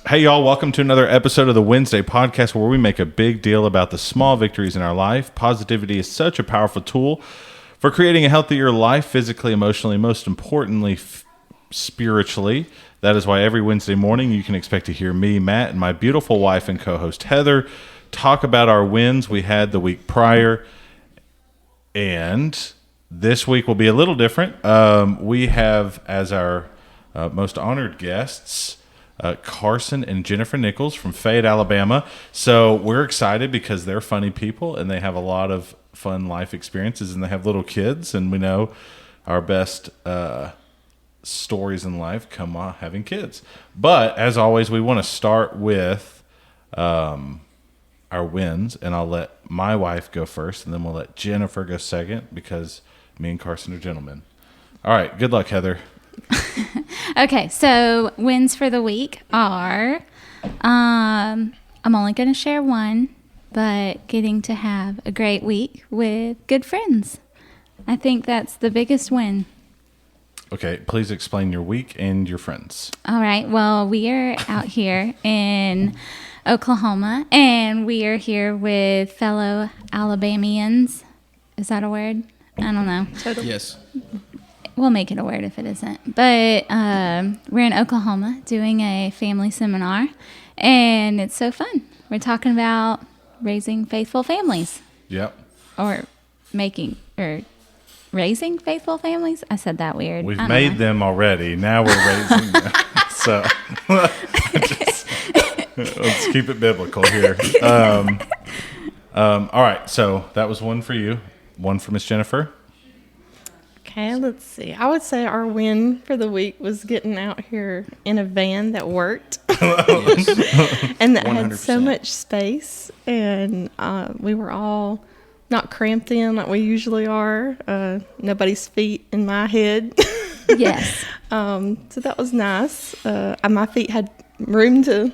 Hey, y'all, welcome to another episode of the Wednesday podcast where we make a big deal about the small victories in our life. Positivity is such a powerful tool for creating a healthier life, physically, emotionally, most importantly, spiritually. That is why every Wednesday morning you can expect to hear me, Matt, and my beautiful wife and co-host Heather talk about our wins we had the week prior. And this week will be a little different. We have as our most honored guests Carson and Jennifer Nichols from Fayette, Alabama. So we're excited because they're funny people and they have a lot of fun life experiences and they have little kids. And we know our best stories in life come on having kids. But as always, we want to start with our wins. And I'll let my wife go first and then we'll let Jennifer go second because me and Carson are gentlemen. All right. Good luck, Heather. Okay, so wins for the week are, I'm only going to share one, but getting to have a great week with good friends. I think that's the biggest win. Okay, please explain your week and your friends. All right, well, we are out here in Oklahoma, and we are here with fellow Alabamians. Is that a word? I don't know. Totally. Yes. We'll make it a word if it isn't. But we're in Oklahoma doing a family seminar, and it's so fun. We're talking about raising faithful families. Yep. Or raising faithful families? I said that weird. We've made them already. Now we're raising them. So let's keep it biblical here. All right. So that was one for you. One for Miss Jennifer. Okay, let's see. I would say our win for the week was getting out here in a van that worked and that 100%. Had so much space, and we were all not cramped in like we usually are. Nobody's feet in my head. Yes. So that was nice. My feet had room to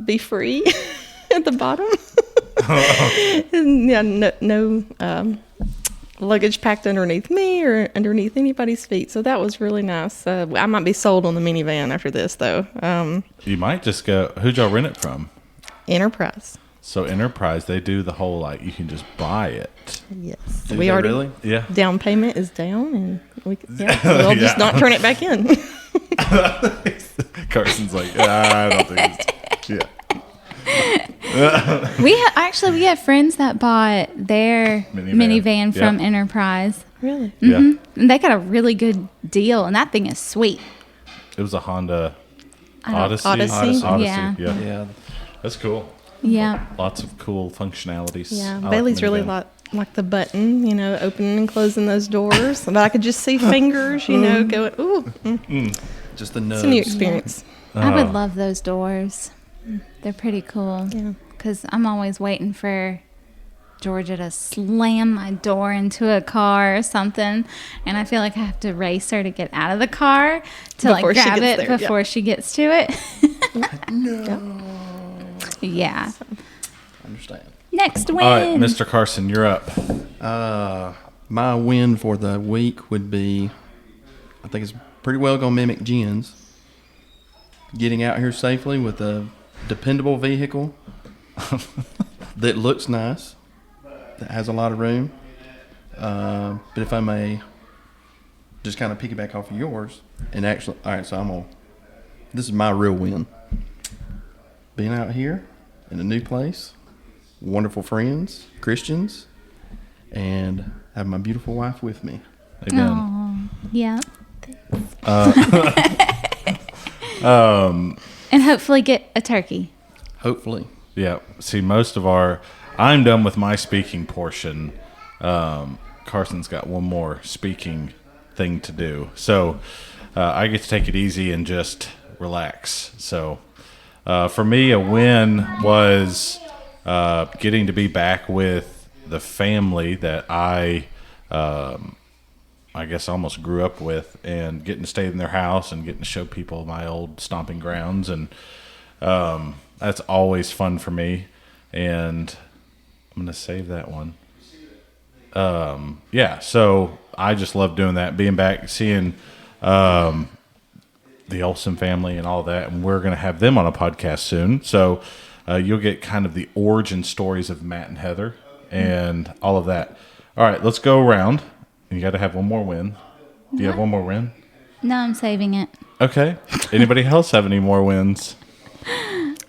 be free at the bottom. And yeah, no luggage packed underneath me or underneath anybody's feet. So that was really nice. I might be sold on the minivan after this, though. You might just go, who'd y'all rent it from? Enterprise. So Enterprise, they do the whole, like, you can just buy it. Yes. Do we already, really? Yeah. Down payment is down, and we'll just not turn it back in. Carson's like, I don't think it's, yeah. We have friends that bought their minivan from Enterprise. Really? Mm-hmm. Yeah. And they got a really good deal, and that thing is sweet. It was a Honda Odyssey. Yeah. That's cool. Yeah. Lots of cool functionalities. Yeah. Bailey's really like the button, opening and closing those doors. But I could just see fingers, going, ooh. Just the nubs. It's a new experience. I would love those doors. They're pretty cool. Yeah. Because I'm always waiting for Georgia to slam my door into a car or something. And I feel like I have to race her to get out of the car to grab it before she gets to it. No. Yeah. I understand. Next win. All right, Mr. Carson, you're up. My win for the week would be, I think it's pretty well going to mimic Jen's. Getting out here safely with a dependable vehicle that looks nice, that has a lot of room. But if I may just kind of piggyback off of yours, and actually, all right, so this is my real win. Being out here in a new place, wonderful friends, Christians, and have my beautiful wife with me. Amen. Aww. Yeah. And hopefully get a turkey. Hopefully. Yeah. See, I'm done with my speaking portion. Carson's got one more speaking thing to do. So I get to take it easy and just relax. So for me, a win was getting to be back with the family that I guess almost grew up with, and getting to stay in their house and getting to show people my old stomping grounds. And that's always fun for me. And I'm going to save that one. So I just love doing that, being back, seeing the Olsen family and all that, and we're going to have them on a podcast soon. So you'll get kind of the origin stories of Matt and Heather and all of that. All right, let's go around. You got to have one more win. Do you have one more win? No, I'm saving it. Okay. Anybody else have any more wins?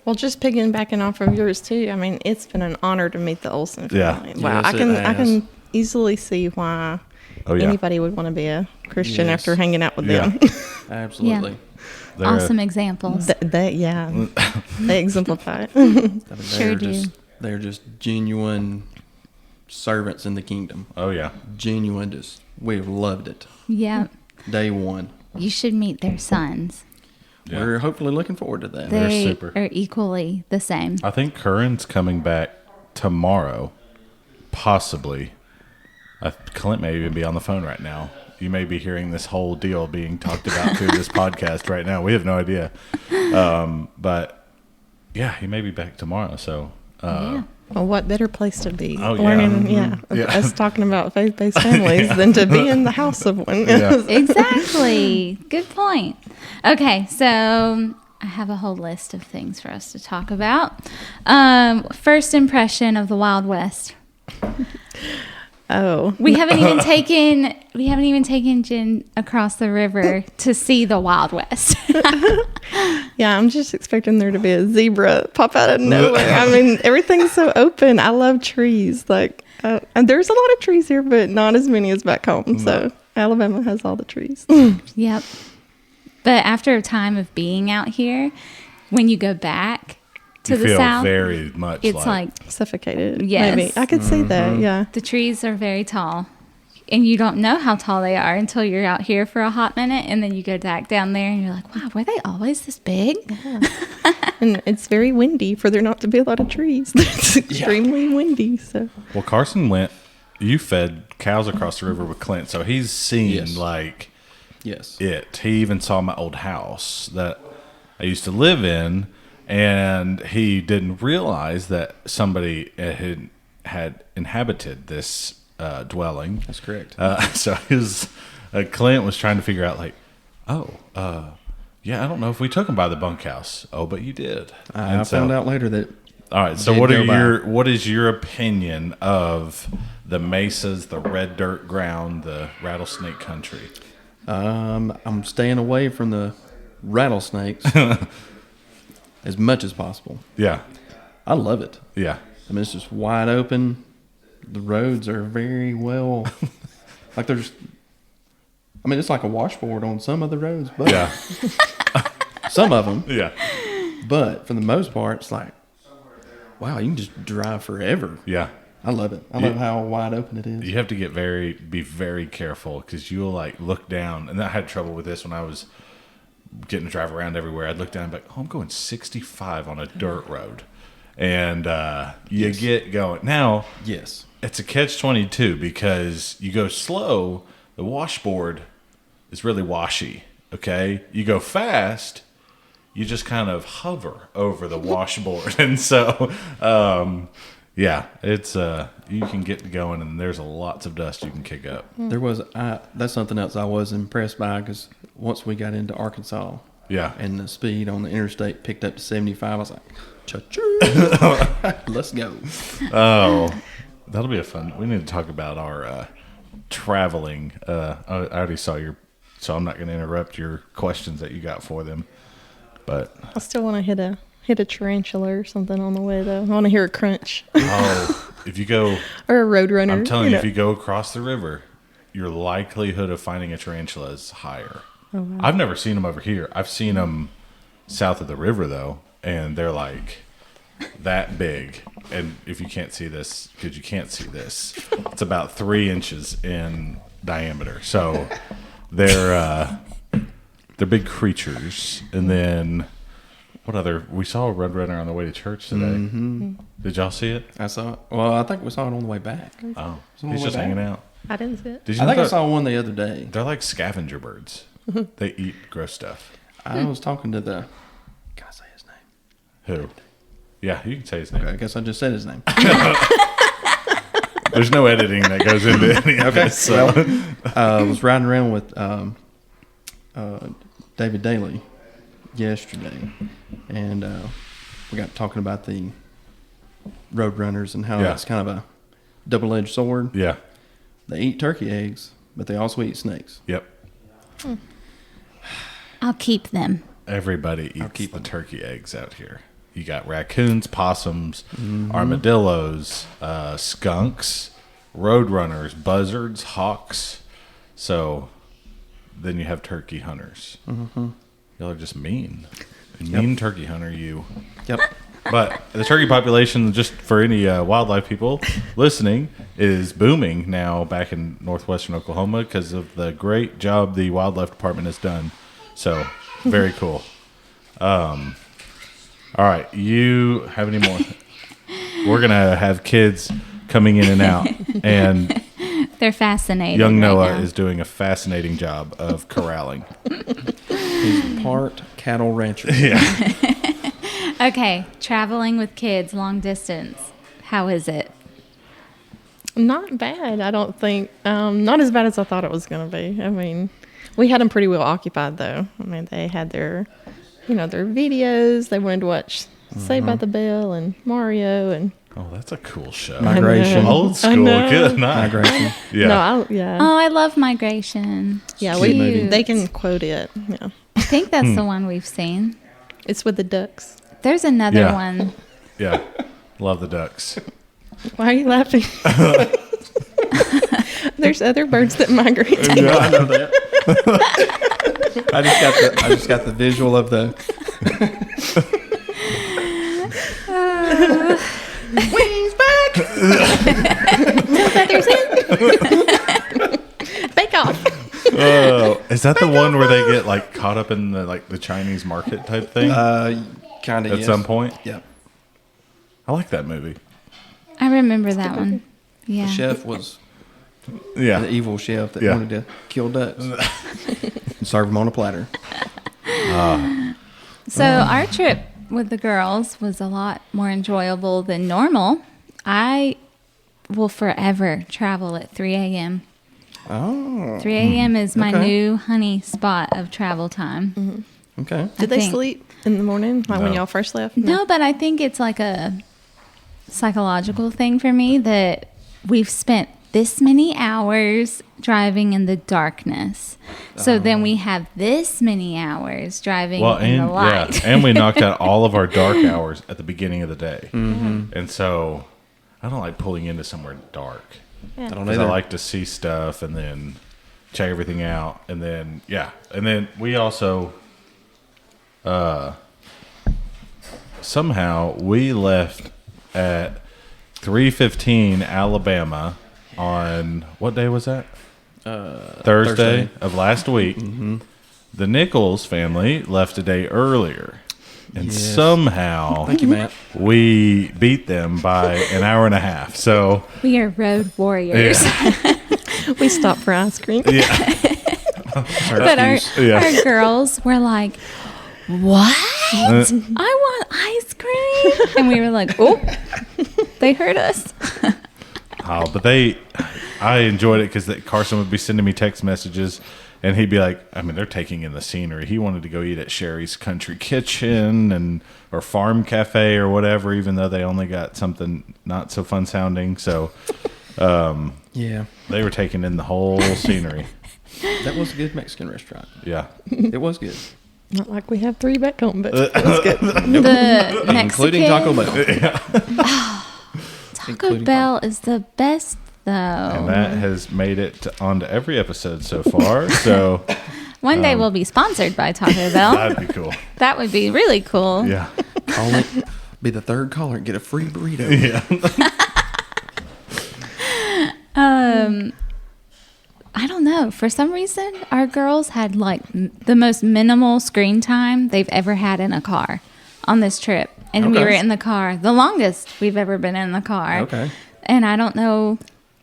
Well, just piggybacking off of yours too. I mean, it's been an honor to meet the Olsen family. Yeah. Wow, Yes, I can easily see why anybody would want to be a Christian Yes. after hanging out with them. Absolutely. They're Awesome examples. They exemplify it. I mean, Sure do. They're just genuine servants in the kingdom. Oh, yeah. Genuine, just we've loved it. Yeah. Day one. You should meet their sons. Yeah. We're hopefully looking forward to that. They're They super. are equally the same. I think Curran's coming back tomorrow, possibly. Clint may even be on the phone right now. You may be hearing this whole deal being talked about through this podcast right now. We have no idea. But, yeah, he may be back tomorrow. So, Yeah. Well, what better place to be Oh, yeah. learning, Yeah. us talking about faith-based families than to be in the house of one. Yeah. Exactly. Good point. Okay, so I have a whole list of things for us to talk about. First impression of the Wild West. Oh, We haven't even taken Jen across the river to see the Wild West. yeah, I'm just expecting there to be a zebra pop out of nowhere. I mean, everything's so open. I love trees. And there's a lot of trees here, but not as many as back home. So Alabama has all the trees. Yep. But after a time of being out here, when you go back to you the feel south, very much it's like Suffocated. Yes. Maybe. I could see that, yeah. the trees are very tall. And you don't know how tall they are until you're out here for a hot minute. And then you go back down there and you're like, wow, were they always this big? And it's very windy for there not to be a lot of trees. It's extremely windy. So Well, Carson you fed cows across the river with Clint, so he's seen Yes. like Yes. it. He even saw my old house that I used to live in, and he didn't realize that somebody had inhabited this dwelling. That's correct. So Clint was trying to figure out like, yeah, I don't know if we took him by the bunkhouse. Oh, but you did. I found out later that. All right. So did what is your opinion of the mesas, the red dirt ground, the rattlesnake country? I'm staying away from the rattlesnakes as much as possible. Yeah. I love it. Yeah. I mean, it's just wide open. The roads are very well, like there's. I mean, it's like a washboard on some of the roads, but Yeah. some of them. Yeah. But for the most part, it's like, wow, you can just drive forever. Yeah. I love it. I love how wide open it is. You have to be very careful because you'll like look down, and I had trouble with this when I was getting to drive around everywhere. I'd look down and be like, oh, I'm going 65 on a dirt road. And you get going. Now, Yes. it's a catch-22 because you go slow, the washboard is really washy, okay? You go fast, you just kind of hover over the washboard. And so, yeah, it's you can get going, and there's lots of dust you can kick up. There was that's something else I was impressed by because once we got into Arkansas, Yeah. and the speed on the interstate picked up to 75, I was like, cha-choo, let's go. Oh, that'll be a fun. We need to talk about our traveling. I already saw so I'm not going to interrupt your questions that you got for them. But I still want to hit a tarantula or something on the way, though. I want to hear a crunch. if you go, Or a roadrunner. I'm telling you, know. if you go across the river, your likelihood of finding a tarantula is higher. Oh, wow. I've never seen them over here. I've seen them south of the river though, and they're like that big. And if you can't see this, because you can't see this, it's about 3 inches in diameter. So they're big creatures. And then what other? We saw a roadrunner on the way to church today. Mm-hmm. Did y'all see it? I saw it. Well, I think we saw it on the way back. Oh, on he's the just way hanging back. out. I didn't see it. Did you I know think I that- saw one the other day. They're like scavenger birds. They eat gross stuff. I was talking to the. Can I say his name? Who? Yeah, you can say his name. Okay, I guess I just said his name. There's no editing that goes into any of this. So. I was riding around with David Daly yesterday, and we got talking about the Roadrunners and how it's kind of a double-edged sword. Yeah. They eat turkey eggs, but they also eat snakes. Yep. I'll keep them. Everybody eats the turkey eggs out here. You got raccoons, possums, armadillos, skunks, roadrunners, buzzards, hawks. So then you have turkey hunters. Mm-hmm. Y'all are just mean. Mean turkey hunter, you. Yep. But the turkey population, just for any wildlife people listening, is booming now back in northwestern Oklahoma because of the great job the wildlife department has done. So, very cool. All right, you have any more? We're going to have kids coming in and out, and they're fascinating. young right Noah now. is doing a fascinating job of corralling. He's part cattle rancher. Yeah. Okay, traveling with kids long distance. How is it? Not bad, I don't think. Not as bad as I thought it was going to be. I mean, we had them pretty well occupied, though. I mean, they had their videos. They wanted to watch Saved by the Bell and Mario and Oh, that's a cool show. Migration. Old school. know. Good night. Migration. Yeah. Oh, I love Migration. Yeah, Cute movie. they can quote it. Yeah, I think that's the one we've seen. it's with the ducks. There's another Yeah. one. Yeah. Love the ducks. Why are you laughing? There's other birds that migrate. Yeah, I know that. I just got the visual of the wings back. Feathers in. Bake off. Oh, is that the one where they get like caught up in the Chinese market type thing Kind of at some point? Yep. I like that movie. I remember that one. Yeah. The chef was the Yeah. evil chef that Yeah. wanted to kill ducks and serve them on a platter. So our trip with the girls was a lot more enjoyable than normal. I will forever travel at 3 a.m. Oh, 3 a.m. is my Okay. new honey spot of travel time. okay. Did they think- sleep in the morning, like when No. y'all first left? No, but I think it's like a psychological thing for me that we've spent this many hours driving in the darkness. So then we have this many hours driving Well, in the and light. and we knocked out all of our dark hours at the beginning of the day, and so I don't like pulling into somewhere dark. I don't Because I either. like to see stuff and then check everything out, and then we also somehow we left at 3:15 Alabama on what day was that? Thursday of last week. The Nichols family left a day earlier, and Yes. somehow Thank you, Matt. we beat them by an hour and a half. So We are road warriors. We stopped for ice cream. yeah. But our, Yeah. our girls were like, what? I want ice cream. And we were like, oh, they heard us. Oh, but I enjoyed it because Carson would be sending me text messages, and he'd be like, I mean, they're taking in the scenery. He wanted to go eat at Sherry's Country Kitchen or Farm Cafe or whatever, even though they only got something not so fun sounding. So Yeah, they were taking in the whole scenery. that was a good Mexican restaurant. Yeah. It was good, Not like we have 3 back home, but it was good. The including Mexican Taco Bell. Taco including Bell is the best, though. And that has made it onto every episode so far. So One day we'll be sponsored by Taco Bell. that'd be cool. That would be really cool. Yeah. Call it. Be the third caller and get a free burrito. Yeah. I don't know. For some reason, our girls had like the most minimal screen time they've ever had in a car on this trip. And we Okay. were in the car, the longest we've ever been in the car. Okay. And I don't know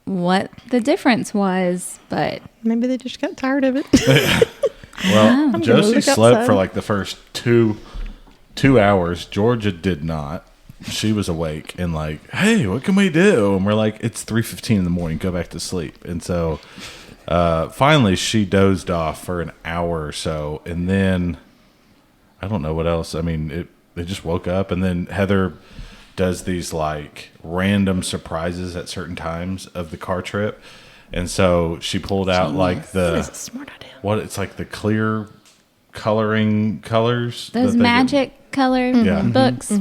what the difference was, but Maybe they just got tired of it. Well, gonna Josie look slept outside. for like the first two hours. Georgia did not. She was awake and like, hey, what can we do? And we're like, it's 3:15 in the morning. Go back to sleep. And so Finally, she dozed off for an hour or so, and then I don't know what else. I mean, they just woke up, and then Heather does these like random surprises at certain times of the car trip, and so she pulled out like That is a smart idea. it's like the clear coloring colors. Those that they magic color Yeah. books.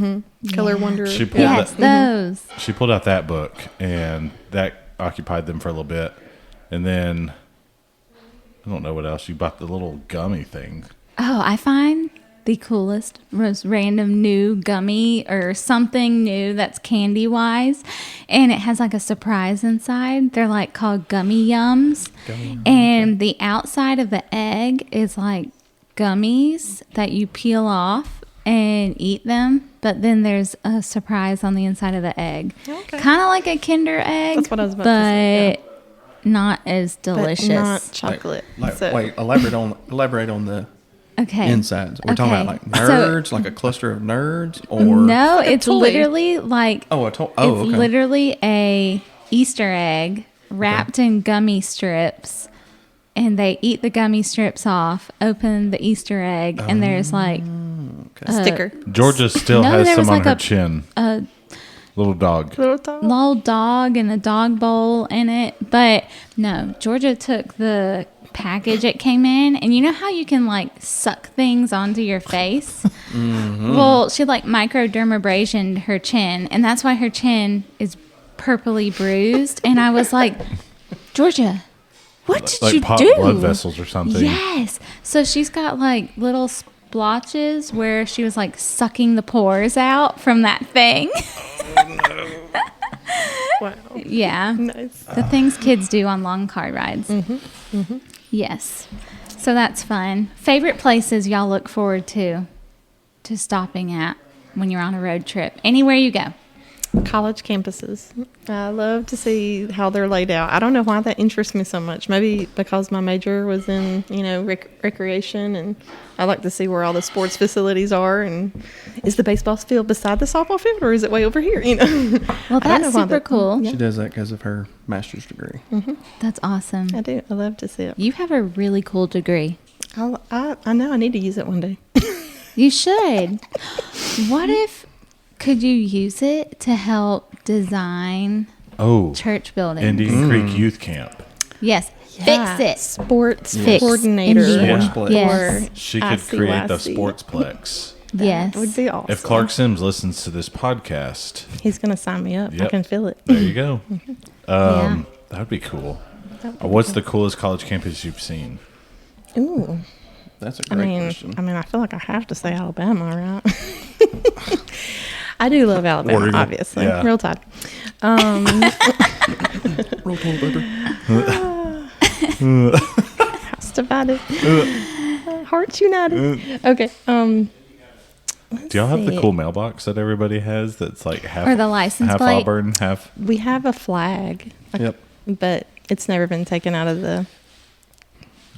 Color Wonder. She pulled Yes, those. She pulled out that book, and that occupied them for a little bit. And then, I don't know what else. You bought the little gummy thing. Oh, I find the coolest, most random new gummy or something new that's candy wise, and it has like a surprise inside. They're like called gummy yums, and the outside of the egg is like gummies that you peel off and eat them, but then there's a surprise on the inside of the egg. Okay. Kind of like a Kinder egg. That's what I was about to say, but not as delicious. But not chocolate. Wait, elaborate on the Okay. insides. We're talking about like nerds, like a cluster of nerds, or no, Like a it's toy. literally like it's it's literally a Easter egg wrapped in gummy strips, and they eat the gummy strips off, open the Easter egg, and there's like A sticker. Georgia still No, has there some was on like her a- chin. a Little dog. Little dog. little dog and a dog bowl in it. But no, Georgia took the package it came in, and you know how you can like suck things onto your face? Well, she like microdermabrasioned her chin, and that's why her chin is purpley bruised. And I was like, Georgia, what did Like you pop do? blood vessels or something. Yes. So she's got like little splotches where she was like sucking the pores out from that thing. Wow. Yeah. Nice. The things kids do on long car rides. Yes. So that's fun. Favorite places y'all look forward to stopping at when you're on a road trip? Anywhere you go. College campuses. I love to see how they're laid out. I don't know why that interests me so much. Maybe because my major was in, recreation, and I like to see where all the sports facilities are. And is the baseball field beside the softball field, or is it way over here? Well, I don't know that's why super cool. she does that because of her master's degree. That's awesome. I do. I love to see it. You have a really cool degree. I know. I need to use it one day. You should. What if could you use it to help design Oh, church buildings? Indian Creek Youth Camp. Yes. Yeah. Fix it. Sports Fix coordinator. Indian- Sportsplex. Yes. She could create the ICYC. sportsplex. Yes. That would be awesome. If Clark Sims listens to this podcast, He's going to sign me up. I Yep. can feel it. there you go. Yeah. That would be cool. That would be What's cool. the coolest college campus you've seen? Ooh. That's a I great mean, question. I feel like I have to say Alabama, right? I do love Alabama, Oregon. obviously. Yeah. Real Tide. Roll call, baby. House divided. Hearts united. Okay. Do y'all have the see. cool mailbox that everybody has that's like half Or the license half plate? Auburn, half We have a flag, Yep. but it's never been taken out of the.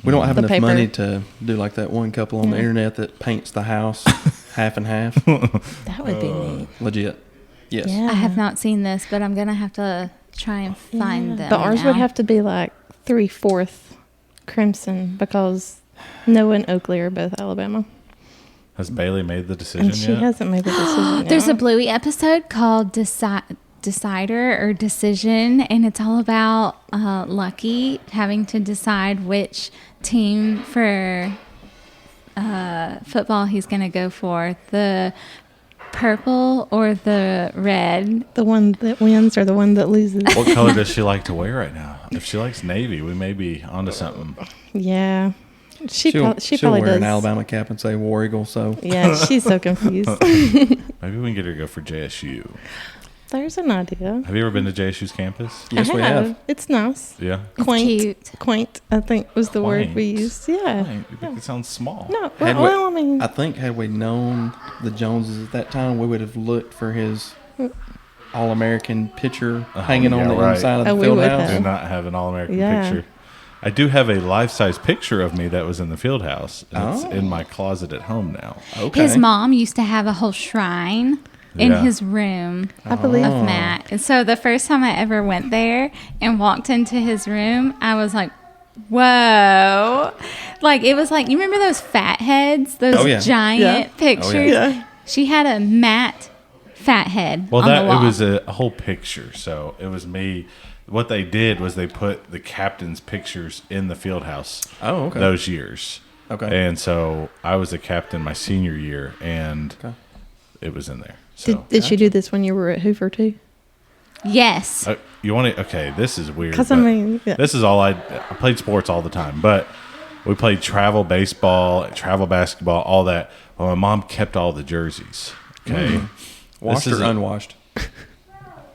We don't have The enough paper. money to do like that one couple on the internet that paints the house half and half. That would be neat. Legit. Yes. Yeah. I have not seen this, but I'm going to have to try and find them. But ours now. would have to be like 3/4 crimson because Noah and Oakley are both Alabama. Has Bailey made the decision And she yet? hasn't made the decision. There's a yet. Bluey episode called Decider or Decision, and it's all about Lucky having to decide which team for football he's going to go for, the purple or the red. The one that wins or the one that loses. What color does she like to wear right now? If she likes navy, we may be onto something. Yeah. She She'll probably wear does. an Alabama cap and say War Eagle. So Yeah, she's so confused. Maybe we can get her to go for JSU. There's an idea. Have you ever been to JSU's campus? yes, we have. It's nice. Yeah. Quaint. Cute. Quaint, I think was the word we Quaint. used. Yeah. Fine. You think it sounds small. No, Had well, I mean, I think had we known the Joneses at that time, we would have looked for his All-American picture hanging on yeah, the right. inside of the Oh, we field would house. Do not have an All-American Yeah. picture. I do have a life-size picture of me that was in the field house. And It's Oh. in my closet at home now. Okay. His mom used to have a whole shrine in Yeah. his room I believe. of Matt. And so the first time I ever went there and walked into his room, I was like, Whoa. Like, it was like, you remember those fat heads? Those Oh, yeah. giant pictures? Yeah. She had a matte fat head Well, on the wall. it was a whole picture. So it was me. What they did was they put the captain's pictures in the field house. Oh, okay. Those years. Okay. And so I was a captain my senior year, and it was in there. So Did she do this when you were at Hoover too? Yes. you want to? Okay, this is weird. Because I but mean, yeah. this is all I played sports all the time, but we played travel baseball, travel basketball, all that. Well, my mom kept all the jerseys. Okay, Washed or unwashed?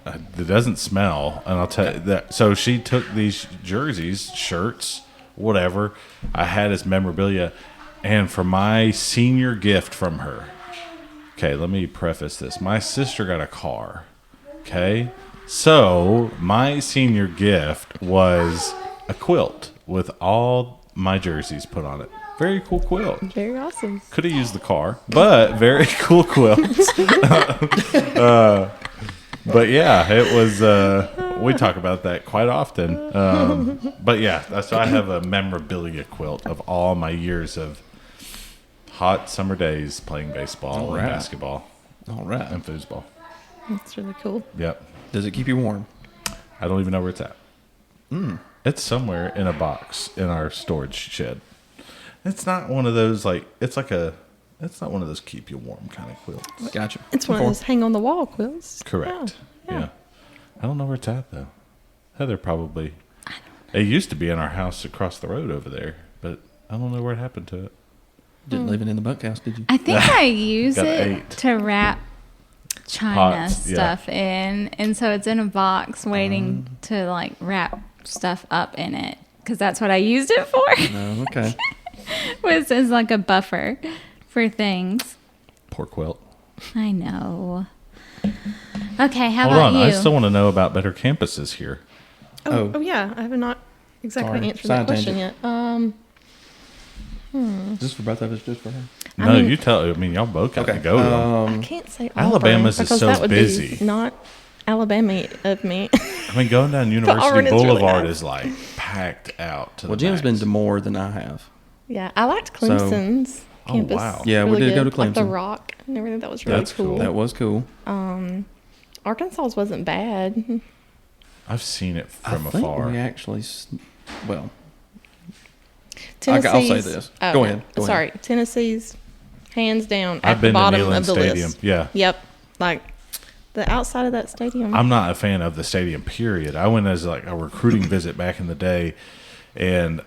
it doesn't smell, and I'll tell you that. So she took these jerseys, shirts, whatever I had as memorabilia, and for my senior gift from her. Okay, let me preface this. My sister got a car. Okay, so my senior gift was a quilt with all my jerseys put on it. Very cool quilt. Very awesome. Could have used the car, but very cool quilt. But yeah, it was. We talk about that quite often. But yeah, so I have a memorabilia quilt of all my years of hot summer days playing baseball and basketball. All right. And foosball. That's really cool. Yep. Does it keep you warm? I don't even know where it's at. It's somewhere in a box in our storage shed. It's not one of those it's not one of those keep you warm kind of quilts. Gotcha. It's one of those hang on the wall quilts. Correct. Yeah. Yeah. I don't know where it's at though. Heather probably. It used to be in our house across the road over there, but I don't know where it happened to it. Didn't leave it in the bunkhouse, did you? I think I use Got it 8. to wrap China Pots, yeah. stuff in. And so it's in a box waiting to like wrap stuff up in it. Because that's what I used it for. No, okay. Was as like a buffer for things. Poor quilt. I know. Okay, how Hold about on, you? I still want to know about better campuses here. Oh yeah, I have not exactly Sorry. answered Side that question tangent. yet. Is this for both of us, just for her? No, mean- you tell. I mean, y'all both got to go to them. I can't say Alabama's Auburn, is because so that would busy. Be not Alabama of me. I mean, going down University Auburn is really Boulevard nice. is like packed out to Well, the Jim's been max. to more than I have. Yeah, I liked Clemson's Oh, campus. wow. Yeah, we really did go good. to Like the Clemson. Rock and everything. That was really That's cool. That was cool. Arkansas's wasn't bad. I've seen it from I think afar. we actually, well, Tennessee's, I'll say this. Oh, Go ahead. Go sorry, Tennessee's hands down at I've the been to bottom Neyland of the Stadium. list. Yeah. Yep, like the outside of that stadium. I'm not a fan of the stadium, period. I went as like a recruiting visit back in the day, and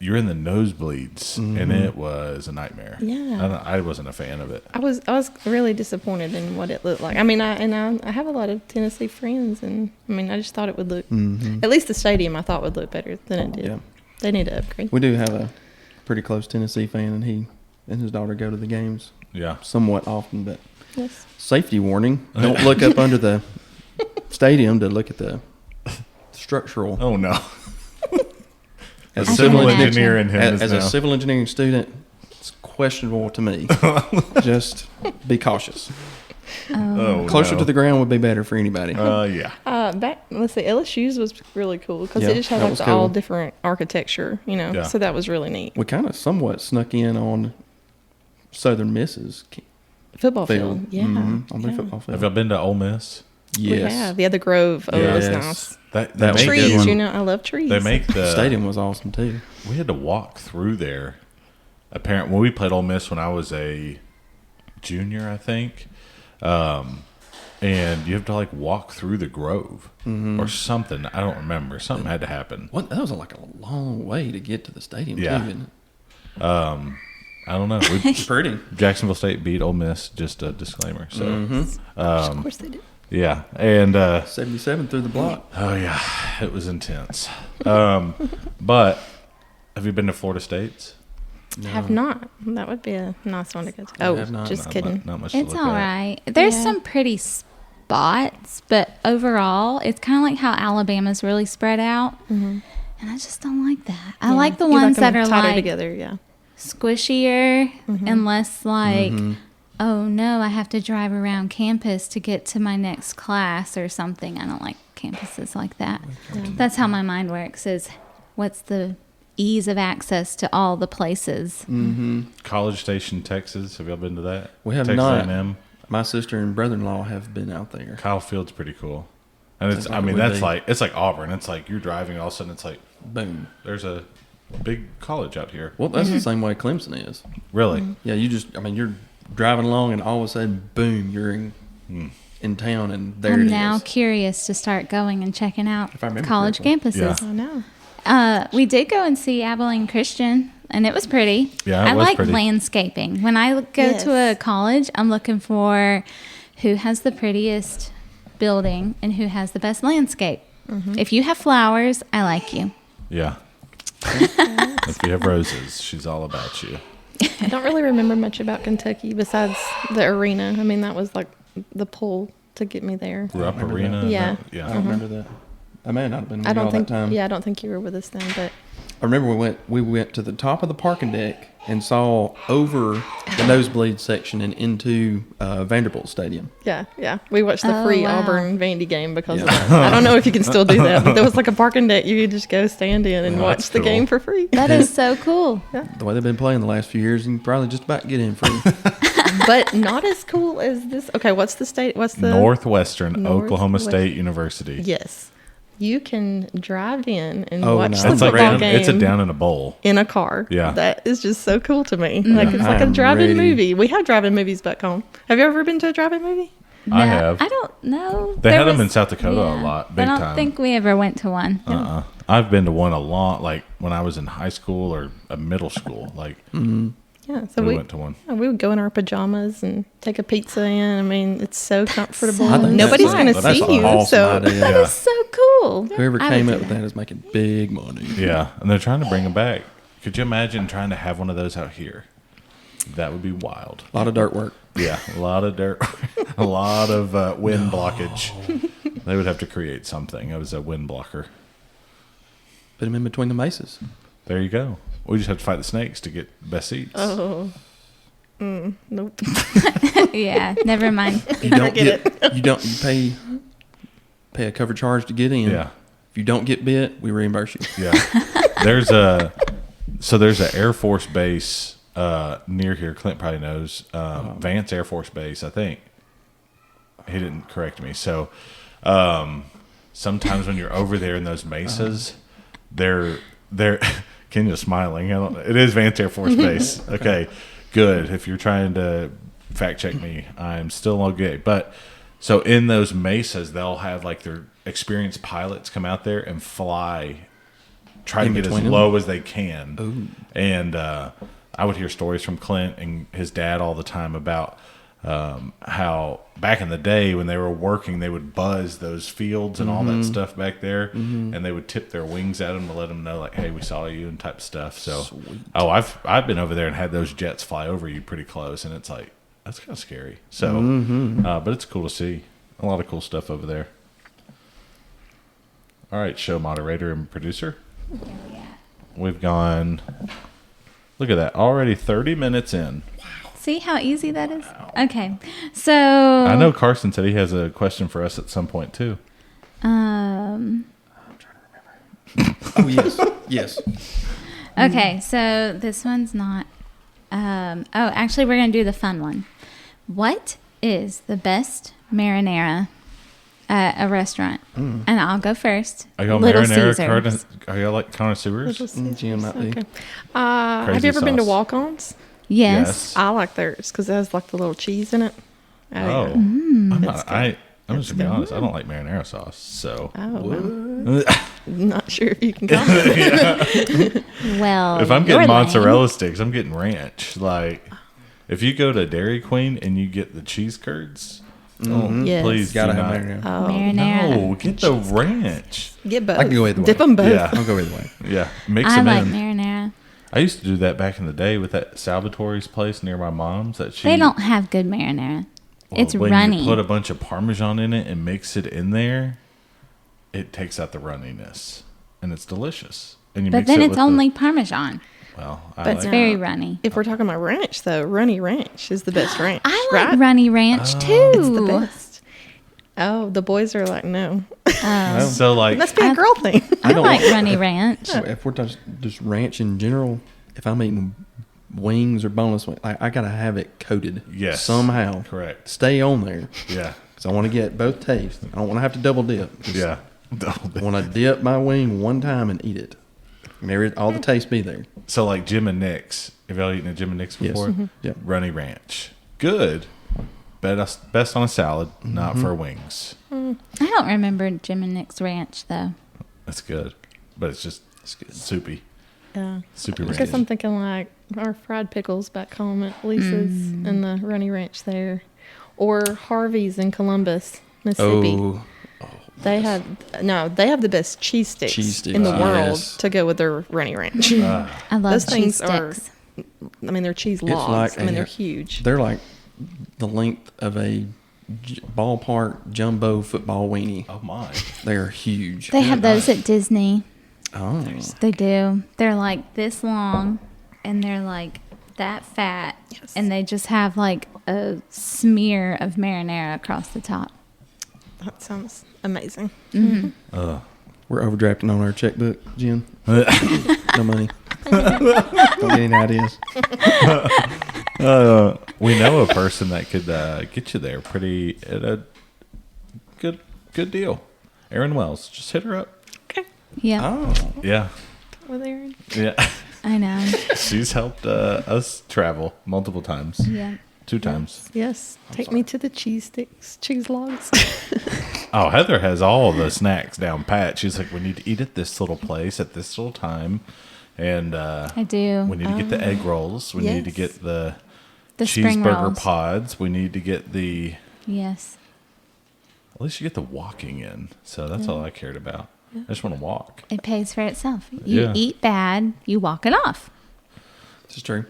you're in the nosebleeds, and it was a nightmare. Yeah. I wasn't a fan of it. I was really disappointed in what it looked like. I mean, I have a lot of Tennessee friends, and I mean, I just thought it would look, at least the stadium I thought would look better than it did. Yeah. They need to upgrade. We do have a pretty close Tennessee fan, and he and his daughter go to the games Yeah. somewhat often. But Yes. safety warning: don't look up under the stadium to look at the structural. Oh no. As A a civil can imagine. engineer in him As, is as now. a civil engineering student, it's questionable to me. Just be cautious. Oh, Closer no. to the ground would be better for anybody. Yeah. Let's see, LSU's was really cool because Yeah, it just had that like was the cool. all different architecture, Yeah. so that was really neat. We kind of somewhat snuck in on Southern Miss's Football field. field, yeah. On their yeah. football field. Have y'all been to Ole Miss? We Yes. have. Yeah, the Grove. Oh, that was Yes. nice. That That was make a good Trees, one. I love trees. They make The the stadium was awesome too. We had to walk through there. Apparently, when we played Ole Miss when I was a junior, I think, and you have to like walk through the Grove or something. I don't remember. Something had to happen. What? That was like a long way to get to the stadium. Yeah. Too, isn't I don't know. We, it? Pretty. Jacksonville State beat Ole Miss. Just a disclaimer. So Of course they did. yeah, and 77 through the block. oh yeah, it was intense. But have you been to Florida State's? Have not. That would be a nice one to go to. Oh, have not. just Not kidding. mu- Not much. To It's look all at. right. There's Yeah. some pretty spots, but overall, it's kind of like how Alabama's really spread out. And I just don't like that. I Yeah. like the You ones that them are tighter like together. Yeah. squishier and less like, oh no, I have to drive around campus to get to my next class or something. I don't like campuses like that. That's how my mind works is what's the ease of access to all the places. College Station, Texas. Have y'all been to that? We have Texas not. A&M. My sister and brother-in-law have been out there. Kyle Field's pretty cool. And it's, That's I mean, what it would that's be. like, it's like Auburn. It's like you're driving, all of a sudden it's like, Boom. there's a big college out here. Well, that's the same way Clemson is. Really? Yeah, you're driving along and all of a sudden, boom, you're in town and there I'm it is. now curious to start going and checking out If I remember college correctly. campuses. I know. We did go and see Abilene Christian, and it was pretty. Yeah, it I was like pretty. landscaping. When I go to a college, I'm looking for who has the prettiest building and who has the best landscape. If you have flowers, I like you. Yeah. If you have roses, she's all about you. I don't really remember much about Kentucky besides the arena. I mean, that was like the pull to get me there. Rupp remember Arena. that. Yeah. I Yeah. don't remember that. I may not have been with I you don't all think. that time. Yeah, I don't think you were with us then, but I remember we went to the top of the parking deck and saw over the nosebleed section and into Vanderbilt Stadium. yeah. We watched the Oh, free wow. Auburn Vandy game because of Yeah. that. I don't know if you can still do that, but there was like a parking deck you could just go stand in and Oh, watch that's the cool. game for free. That is so cool. The way they've been playing the last few years, you can probably just about get in free. But not as cool as this. Okay, what's the state? What's the Northwestern Oklahoma Northwest- State University. Yes, you can drive in and Oh, watch nice. the It's like football down, game. it's a down in a bowl. in a car. Yeah. That is just so cool to me. Like it's like a I'm drive-in ready. movie. We have drive-in movies back home. Have you ever been to a drive-in movie? I No, have. I don't know. They There had them was- in South Dakota a lot, I big don't time. think we ever went to one. I've been to one a lot, like when I was in high school or middle school. Like Yeah. So we we went to one. we would go in our pajamas and take a pizza in. I mean, it's so comfortable. so I think Nobody's that's- going to that's see an you. awesome So idea. That Yeah. is so cool. Whoever I would came do up with that is making big money. Yeah, and they're trying to bring them back. Could you imagine trying to have one of those out here? That would be wild. A lot of dirt work. Yeah, a lot of dirt, a lot of wind blockage. They would have to create something. It was a wind blocker. Put them in between the mesas. There you go. We just have to fight the snakes to get best seats. oh, nope. Yeah, never mind. You don't get you pay a cover charge to get in. Yeah. If you don't get bit, we reimburse you. Yeah. There's an Air Force base near here. Clint probably knows. Vance Air Force Base, I think. He didn't correct me. So sometimes when you're over there in those mesas, they're Kenya's smiling. It is Vance Air Force Base. Okay, good. If you're trying to fact check me, I'm still okay. But so in those mesas, they'll have like their experienced pilots come out there and try to In get as between them? low as they can. And I would hear stories from Clint and his dad all the time about how back in the day when they were working, they would buzz those fields and all that stuff back there, and they would tip their wings at them to let them know, like, "Hey, we saw you," and type of stuff. So, I've been over there and had those jets fly over you pretty close, and it's like that's kind of scary. So, but it's cool to see a lot of cool stuff over there. All right, show moderator and producer. We've gone. Look at that, already 30 minutes in. See how easy that is? Okay. So I know Carson said he has a question for us at some point too. Oh yes, yes. Okay, so this one's not actually we're gonna do the fun one. What is the best marinara at a restaurant? And I'll go first. Are y'all Little marinara? Caesars. Are y'all like connoisseurs? Jim might be. Okay. Have Crazy you ever been to sauce. Walk-Ons? Yes. I like theirs because it has like the little cheese in it. Oh, Mm. I'm not, I'm just gonna be honest. I don't like marinara sauce, so Well, not sure if you can comment. Well, if I'm you're getting lame. mozzarella sticks, I'm getting ranch. Like if you go to Dairy Queen and you get the cheese curds, Yes. please Gotta do have not. marinara. Oh, marinara. No, get the ranch. get both. I can go either way. Dip them both. Yeah. I'll go either way. Yeah, mix I them like in. marinara. I used to do that back in the day with that Salvatore's place near my mom's. That she They don't have good marinara. Well, It's when runny. you put a bunch of Parmesan in it and mix it in there, it takes out the runniness, and it's delicious. And you But mix then it it's with only Parmesan. well, I But It's like, very runny. If we're talking about ranch, though, Runny Ranch is the best ranch. I like right? runny ranch too. It's the best. Oh, the boys are like, no. So like, It must be a girl thing. I like Runny Ranch. If we're just ranch in general, if I'm eating wings or boneless wings, I gotta have it coated. Yes. Somehow. Correct. Stay on there. yeah, Because I want to get both tastes. I don't want to have to double dip. yeah. I want to dip my wing one time and eat it. And all the taste be there. So like Jim and Nick's. Have y'all eaten at Jim and Nick's Yes. before? Mhm. Yep. Runny Ranch. Good. Best on a salad, not for wings. I don't remember Jim and Nick's Ranch though. That's good, but it's good. Soupy. Yeah. Soupy I ranch. guess I'm thinking like our fried pickles back home at Lisa's and the Runny Ranch there. Or Harvey's in Columbus, Mississippi. Oh, They have the best cheese sticks in the world to go with their Runny Ranch. I love Those cheese things are, sticks. I mean, they're cheese It's logs. like they're huge. They're like the length of a ballpark jumbo football weenie. Oh my. They're huge. They have those at Disney. Oh, They do. They're like this long, and they're like that fat, Yes. and they just have like a smear of marinara across the top. That sounds amazing. we're overdrafting on our checkbook, Jen. No money. Don't get any ideas. We know a person that could get you there pretty at a good deal. Erin Wells, just hit her up. Okay. Yeah, Oh, Yeah, Well, there. yeah. I know. She's helped us travel multiple times. Yeah. 2 times. Yes. Take me to the cheese sticks, cheese logs. Oh, Heather has all the snacks down pat. She's like, we need to eat at this little place at this little time, and I do. we need to get the egg rolls. We need to Yes. get the Spring cheeseburger rolls. pods. We need to get the. Yes. At least you get the walking in. So that's all I cared about. I just want to walk. It pays for itself. You Yeah. eat bad, you walk it off. this is true.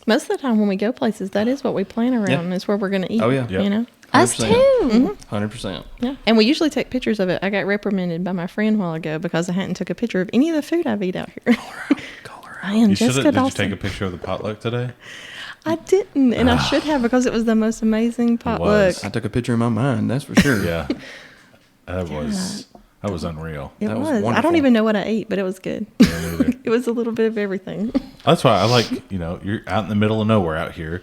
Most of the time when we go places, that is what we plan around. Is where we're going to eat. Oh, yeah. Yep. You know. Us 100%. too. 100%. Yeah. And we usually take pictures of it. I got reprimanded by my friend a while ago because I hadn't took a picture of any of the food I've eaten out here. I am You should Jessica have. Did you Dawson. take a picture of the potluck today? I didn't, and I should have because it was the most amazing potluck. was. I took a picture in my mind, that's for sure. Yeah. That was unreal. It That was was. I wonderful. don't even know what I ate, but it was good. Yeah, neither. It was a little bit of everything. That's why I like, you're out in the middle of nowhere out here.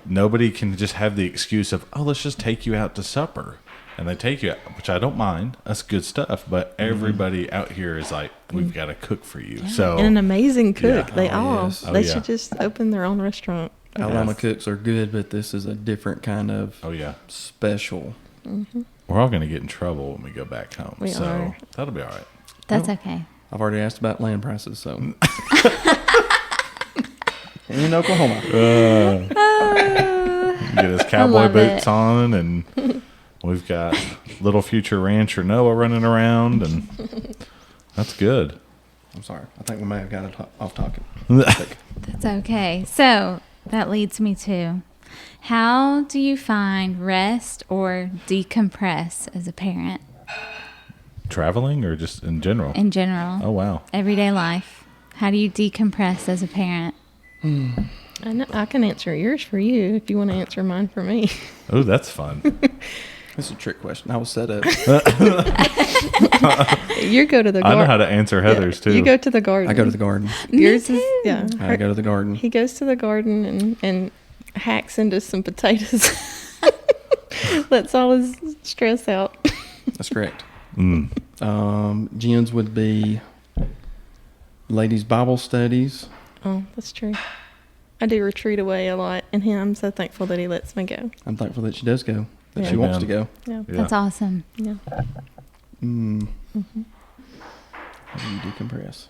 Nobody can just have the excuse of, oh, let's just take you out to supper. And they take you out, which I don't mind. That's good stuff. But everybody out here is like, we've got to cook for you. So And an amazing cook. Yeah. They Oh, all. yes. They Oh, yeah. should just open their own restaurant. Alabama cooks are good, but this is a different kind of oh yeah, special. we're all going to get in trouble when we go back home. We so are. that'll be all right. That's okay. I've already asked about land prices, so. In Oklahoma. Get his cowboy love boots it. on, and we've got little future rancher Noah running around, and that's good. I'm sorry. I think we may have got it off topic. That's okay. So that leads me to, how do you find rest or decompress as a parent Traveling or just in general? in general? Oh wow. Everyday life. How do you decompress as a parent? I know, I can answer yours for you if you want to answer mine for me. Oh, that's fun. This is a trick question. I was set up. You go to the I garden. know how to answer Heather's too. You go to the garden. I go to the garden. Yours Me is too. yeah. I go to the garden. He goes to the garden and hacks into some potatoes. Lets all his stress out. That's correct. Mm. Jen's would be ladies' Bible studies. Oh, that's true. I do retreat away a lot, and I'm so thankful that he lets me go. I'm thankful that she does go, that Yeah. she wants to Amen. go. Yeah. Yeah. That's awesome. Yeah. How do you decompress?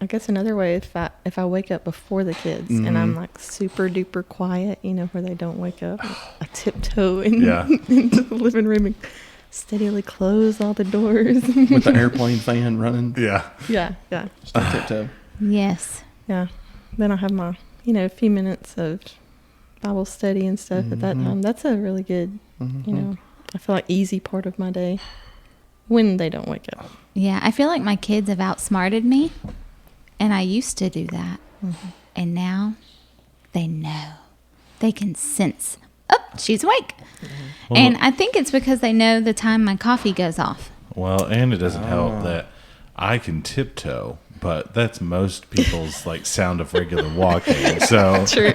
I guess another way, if I wake up before the kids and I'm like super duper quiet, where they don't wake up, I tiptoe Yeah. into the living room and steadily close all the doors. With the airplane fan running. Yeah. Yeah, yeah, Just a tiptoe. Yes. yeah. Then I have my, a few minutes of Bible study and stuff at that time. That's a really good, I feel like easy part of my day when they don't wake up. Yeah, I feel like my kids have outsmarted me, and I used to do that. And now they know. They can sense oh, she's awake. Well, And I think it's because they know the time my coffee goes off. Well, and it doesn't help that I can tiptoe, but that's most people's like sound of regular walking. So True.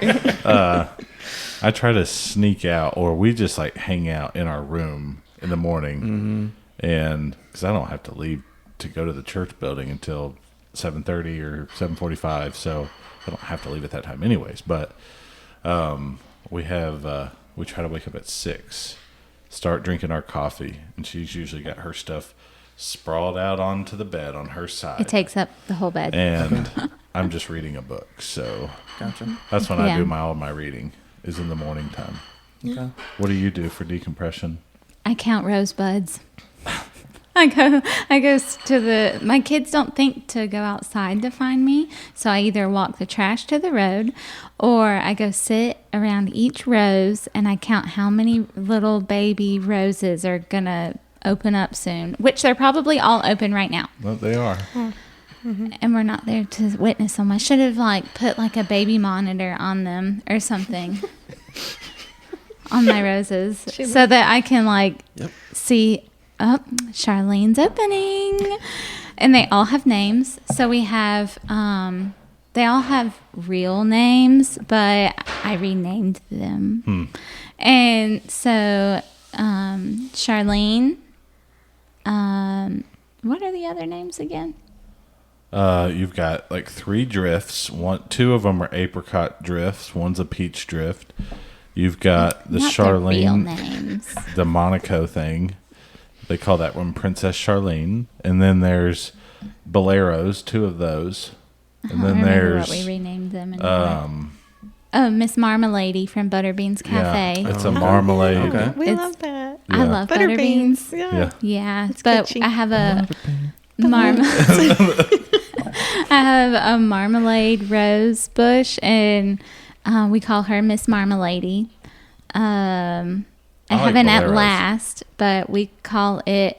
I try to sneak out, or we just like hang out in our room in the morning, and because I don't have to leave to go to the church building until 7:30 or 7:45, so I don't have to leave at that time anyways. But we try to wake up at 6, start drinking our coffee, and she's usually got her stuff sprawled out onto the bed on her side. It takes up the whole bed. And I'm just reading a book, so Gotcha. that's when I Yeah. do all my reading is in the morning time. Okay. What do you do for decompression? I count rosebuds. I go to my kids don't think to go outside to find me, so I either walk the trash to the road or I go sit around each rose and I count how many little baby roses are gonna open up soon, which they're probably all open right now. Well, they are. And we're not there to witness them. I should have put a baby monitor on them or something on my roses so that I can see. Oh, Charlene's opening, and they all have names. So we have they all have real names, but I renamed them. And so Charlene. What are the other names again? You've got 3 drifts. 2 of them are apricot drifts. One's a peach drift. You've got the Not their real Charlene, names. the Monaco thing. They call that one Princess Charlene. And then there's Boleros, 2 of those. And I don't then remember there's what we renamed them. Miss Marmalady from Butterbeans Cafe. Yeah, it's a marmalade. Okay. We It's- love that. I love Butterbeans. Yeah. Yeah, It's but kitschy. I have a I have a marmalade rose bush, and we call her Miss Marmalady. I like have an at Boleros. last, but we call it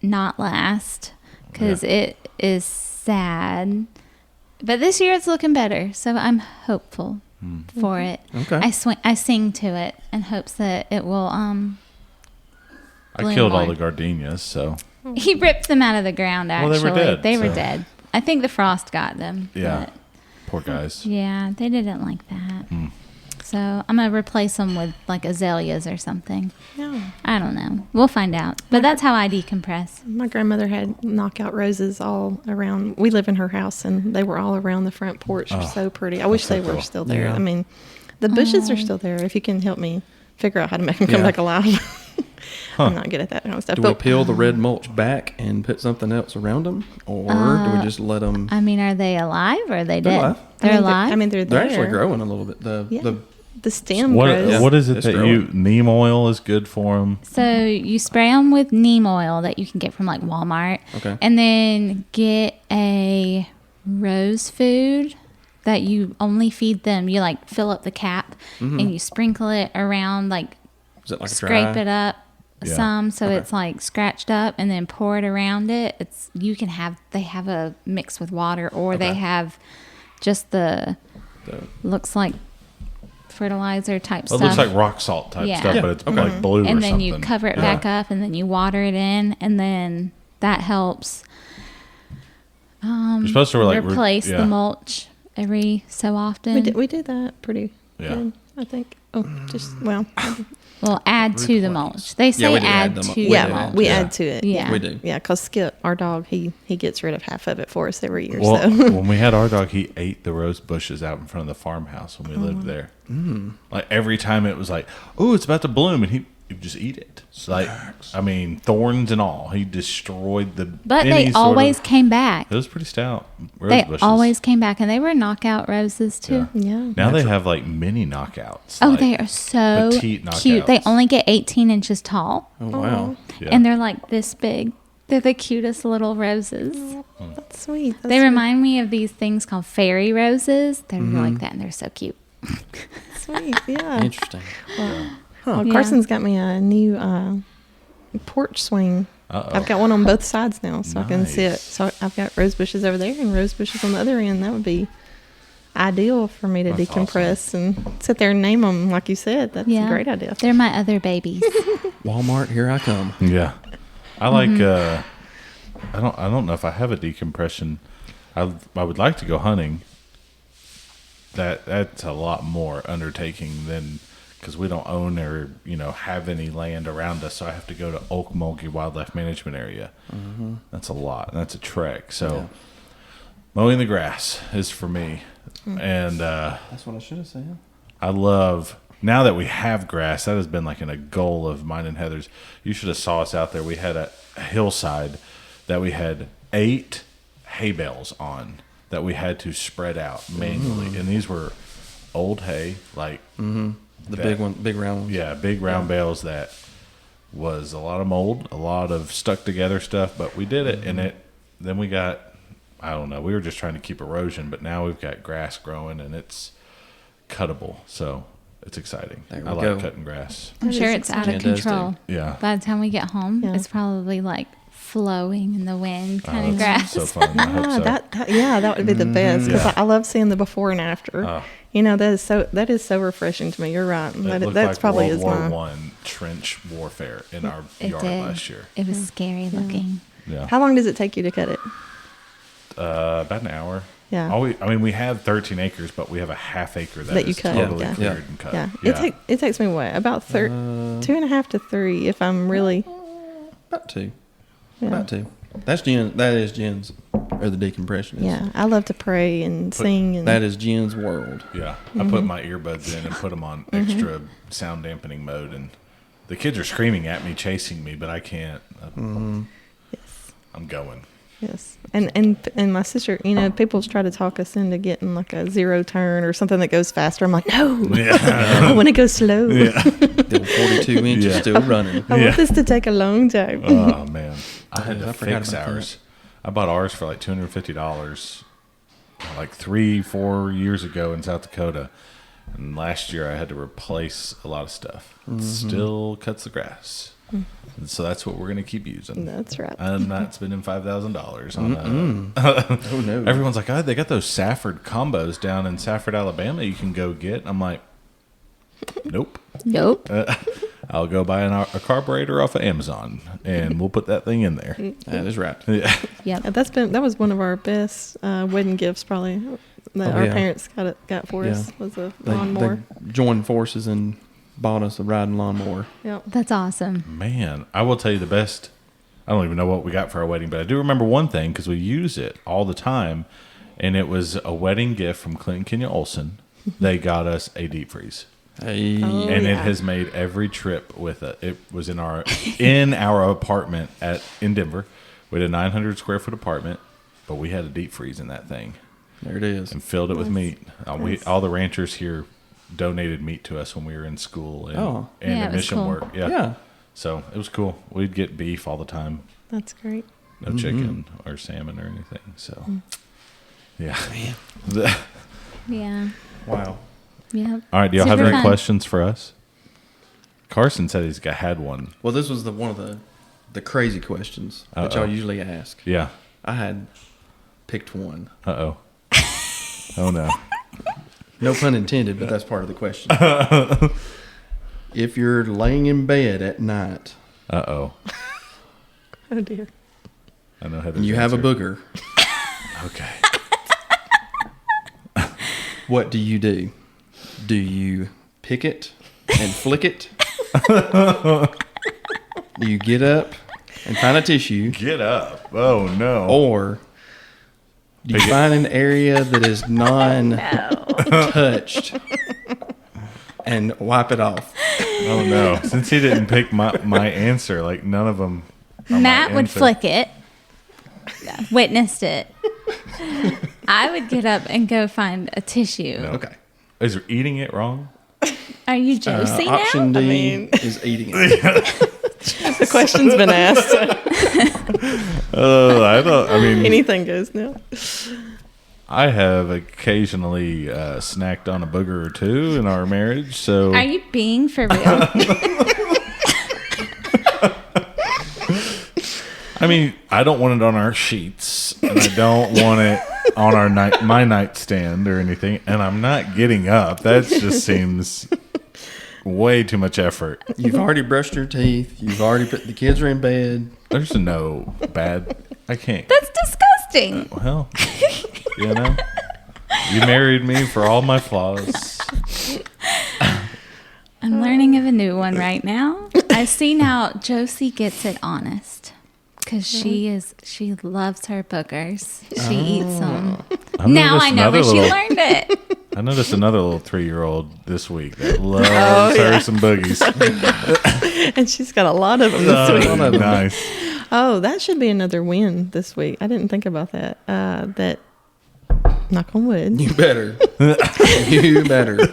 not last because it is sad. But this year it's looking better, so I'm hopeful for it. Okay. I sing to it in hopes that it will. I Bloom killed all more. the gardenias, so He ripped them out of the ground. Well, Actually, they were dead, They were so- dead. I think the frost got them. yeah. but- Poor guys. yeah, they didn't like that. So I'm gonna replace them with azaleas or something. No. I don't know. We'll find out. But that's how I decompress. My grandmother had knockout roses all around. We live in her house, and they were all around the front porch. They're so pretty. I wish so they were cool. still there. Yeah. I mean, the bushes are still there. If you can help me figure out how to make them come Yeah. back alive. I'm not good at that kind of stuff. Do we But peel the red mulch back and put something else around them, or do we just let them? I mean, are they alive or are they They're dead? alive. They're alive. I mean, they're there. They're actually growing a little bit. The stem What grows. what is it It's that growing. neem oil is good for them? So you spray them with neem oil that you can get from Walmart. Okay. And then get a rose food that you only feed them. You fill up the cap and you sprinkle it around, Is it like a scrape dry? it up Yeah. some so Okay. it's scratched up, and then pour it around it. They have a mix with water, or they Okay. have just The- looks like fertilizer type It stuff. looks like rock salt type Yeah. stuff, Yeah, but it's okay. like blue or and then something. you cover it back up, and then you water it in, and then that helps You're supposed to replace yeah. the mulch every so often. We do that pretty Yeah. good, I think. Oh, just, well, Well, add to the Replace. mulch. They Yeah, say we do add add them. to We the yeah, do. mulch. we Yeah. add to it. Yeah. We do. Yeah, because Skip, our dog, he gets rid of half of it for us every year. Well, So when we had our dog, he ate the rose bushes out in front of the farmhouse when we lived there. Like every time it was like, oh, it's about to bloom, and he'd just eat it. It's like, I mean, thorns and all. He destroyed the. But any they sort always of- came back. It was pretty stout. Rose They bushes. always came back, and they were knockout roses too. yeah. Now they have mini knockouts. Oh, like they are so petite cute. They knockouts. only get 18 inches tall, Oh wow. Yeah. and they're this big. They're the cutest little roses. That's sweet. They remind me of these things called fairy roses. They're like that, and they're so cute. sweet. Yeah. Interesting. Well, Yeah. Carson's got me a new porch swing. Uh-oh. I've got one on both sides now, so I can sit. Nice. So I've got rose bushes over there and rose bushes on the other end. That would be ideal for me to That's decompress and sit there and name them, like you said. That's a great idea. They're my other babies. Walmart, here I come. Yeah. I like I don't know if I have a decompression. I would like to go hunting. That's a lot more undertaking than, because we don't own or have any land around us, so I have to go to Okmulgee Wildlife Management Area. Mm-hmm. That's a lot. That's a trek. So mowing the grass is for me, and That's what I should have said. I love, now that we have grass, that has been like a goal of mine and Heather's. You should have saw us out there. We had a hillside that we had 8 hay bales on that we had to spread out manually, and these were old hay, like The big round ones. yeah, big round bales that was a lot of mold, a lot of stuck together stuff, but we did it, and then we got, I don't know, we were just trying to keep erosion, but now we've got grass growing and it's cuttable, so it's exciting. There we I like go. cutting grass. I'm That sure is it's out of exciting. It does control. Yeah. By the time we get home, Yeah. it's probably like flowing in the wind kind of That's grass. so fun. I hope so. That would be the best, because Yeah. I love seeing the before and after. That is so refreshing to me. You're right. It That's looked like probably World is War mine. One trench warfare in our It yard did. last year. It was scary looking. Yeah. How long does it take you to cut it? About an hour. Yeah. We have 13 acres, but we have a half acre That you is cut. totally Yeah. cleared and cut. Yeah. It takes me what, about 2.5 to 3 if I'm really. About 2. Yeah. About 2. That's Jen. That is Jen's, or the decompression. Yeah, I love to pray and sing. And That is Jen's world. Yeah, I put my earbuds in and put them on extra sound dampening mode, and the kids are screaming at me, chasing me, but I can't. yes, I'm going. yes, and my sister, people try to talk us into getting like a 0 turn or something that goes faster. I'm like, no, I want to go slow. The 42 inches Yeah. still running. I want this to take a long time. Oh man, I had I to forgot fix about ours. I bought ours for like $250, like 3-4 years ago in South Dakota, and last year I had to replace a lot of stuff. It still cuts the grass, and so that's what we're gonna keep using. That's right. I'm not spending $5,000 on Oh no. Everyone's like, oh, they got those Safford combos down in Safford, Alabama. You can go get. I'm like, nope. Nope. I'll go buy a carburetor off of Amazon, and we'll put that thing in there. That is right. Yeah. Yep. That was one of our best wedding gifts, probably that our parents got for us was a lawnmower. They joined forces and bought us a riding lawnmower. Yep. That's awesome. Man, I will tell you the best. I don't even know what we got for our wedding, but I do remember one thing because we use it all the time, and it was a wedding gift from Clinton Kenya Olson. They got us a deep freeze. Hey. Oh. And it yeah. has made every trip with it. It was in our apartment in Denver. We had a 900 square foot apartment, but we had a deep freeze in that thing There it is. and filled it with meat. All the ranchers here donated meat to us when we were in school and Yeah, it was mission cool. work. Yeah. So it was cool. We'd get beef all the time, That's great. no chicken or salmon or anything. So yeah. Yeah. Wow. Yep. All right. Do y'all have Super any fun. questions for us? Carson said had one. Well, this was one of the crazy questions that Uh-oh. y'all usually ask. Yeah. I had picked one. Uh-oh. Oh, no. No pun intended, but that's part of the question. If you're laying in bed at night Uh-oh. Oh dear. I know Heather's and you have a answer. booger, Okay. what do you do? Do you pick it and flick it? Do you get up and find a tissue? Get up. Oh, no. Or do you Pick it. find an area that is non-touched and wipe it off? Oh, no. Since he didn't pick my answer, like none of them are my Matt would answer. flick it. Witnessed it. I would get up and go find a tissue. No. Okay. Is eating it wrong? Are you Josie now? Option D mean- is eating it. The question's been asked. I mean, Anything goes now. I have occasionally snacked on a booger or two in our marriage, so Are you being for real? I mean, I don't want it on our sheets, and I don't want it on my nightstand or anything, and I'm not getting up. That just seems way too much effort. You've already brushed your teeth. You've already put the kids are in bed. There's no bad. I can't. That's disgusting. Well, you know, you married me for all my flaws. I'm learning of a new one right now. I see now Josie gets it honest because she loves her boogers. She eats them. Now I know where she learned it. I noticed another little 3-year-old this week that loves her some boogies. And she's got a lot of them this week. Nice. Oh, that should be another win this week. I didn't think about that. Knock on wood. You better. You better.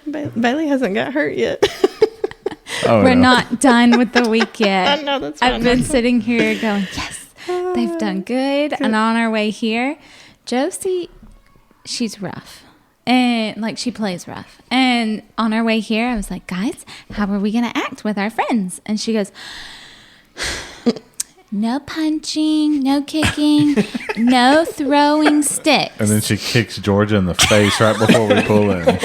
Bailey hasn't got hurt yet. We're not done with the week yet. I know, that's I've been sitting here going, yes, they've done good. And on our way here, Josie, she's rough. And like she plays rough. And on our way here, I was like, guys, how are we going to act with our friends? And she goes, no punching, no kicking, no throwing sticks. And then she kicks Georgia in the face right before we pull in.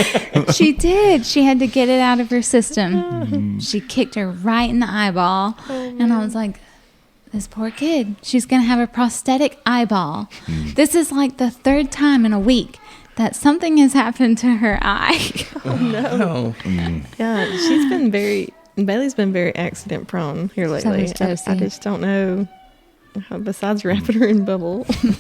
She did. She had to get it out of her system. She kicked her right in the eyeball. And I was like, this poor kid, she's going to have a prosthetic eyeball. This is like the 3rd time in a week that something has happened to her eye. Oh, no. Yeah, Bailey's been very accident prone here lately. So has Josie. I just don't know. Besides wrapping her in bubble tape,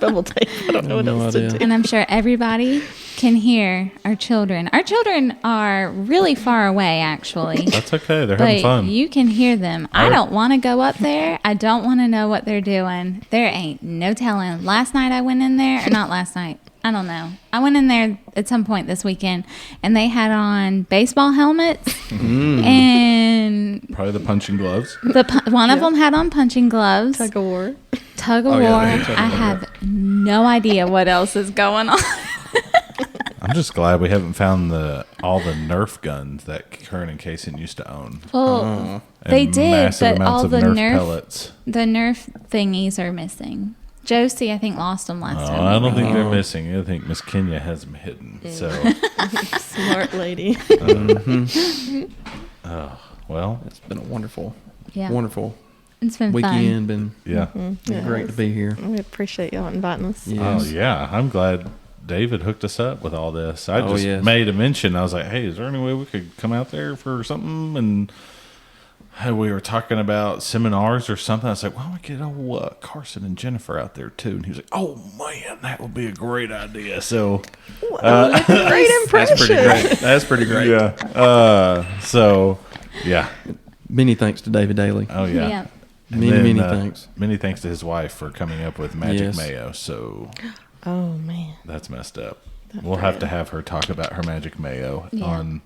I don't know what else to do. And I'm sure everybody can hear our children. Our children are really far away, actually. That's okay. They're having fun. You can hear them. I don't want to go up there. I don't want to know what they're doing. There ain't no telling. Last night I went in there, or not last night. I don't know. I went in there at some point this weekend, and they had on baseball helmets and probably the punching gloves. One of them had on punching gloves. Tug of war. I have no idea what else is going on. I'm just glad we haven't found all the Nerf guns that Kern and Kaysen used to own. Well, they did, but all the Nerf pellets. The Nerf thingies are missing. Josie, I think, lost them last time. I don't think they're missing. I think Miss Kenya has them hidden. Yeah. So smart lady. Oh, well, it's been a wonderful It's been weekend. Fun. Been great to be here. We appreciate y'all inviting us. Yes. Oh yeah, I'm glad David hooked us up with all this. I just made a mention. I was like, hey, is there any way we could come out there for something? And we were talking about seminars or something. I was like, why don't we get Carson and Jennifer out there too? And he was like, oh man, that would be a great idea. So great impression. That's pretty great. Yeah. So yeah. Many thanks to David Daly. Oh yeah. Many thanks. Many thanks to his wife for coming up with Magic Mayo. So oh man, that's messed up. We'll have to have her talk about her Magic Mayo on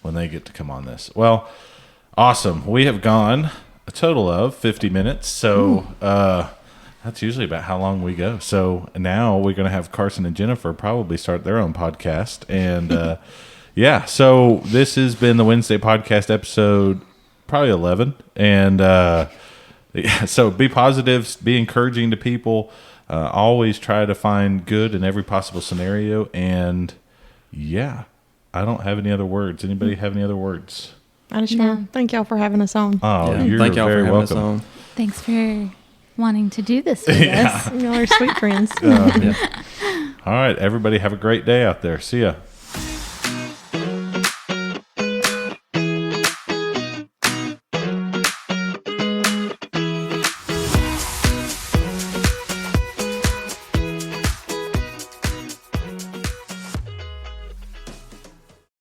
when they get to come on this. Well, awesome. We have gone a total of 50 minutes. So that's usually about how long we go. So now we're going to have Carson and Jennifer probably start their own podcast. And so this has been the Wednesday podcast episode, probably 11. And so be positive, be encouraging to people. Always try to find good in every possible scenario. And I don't have any other words. Anybody have any other words? I just want to thank y'all for having us on. Oh, you're very welcome. Thanks for wanting to do this with us. Y'all are sweet friends. All right, everybody have a great day out there. See ya.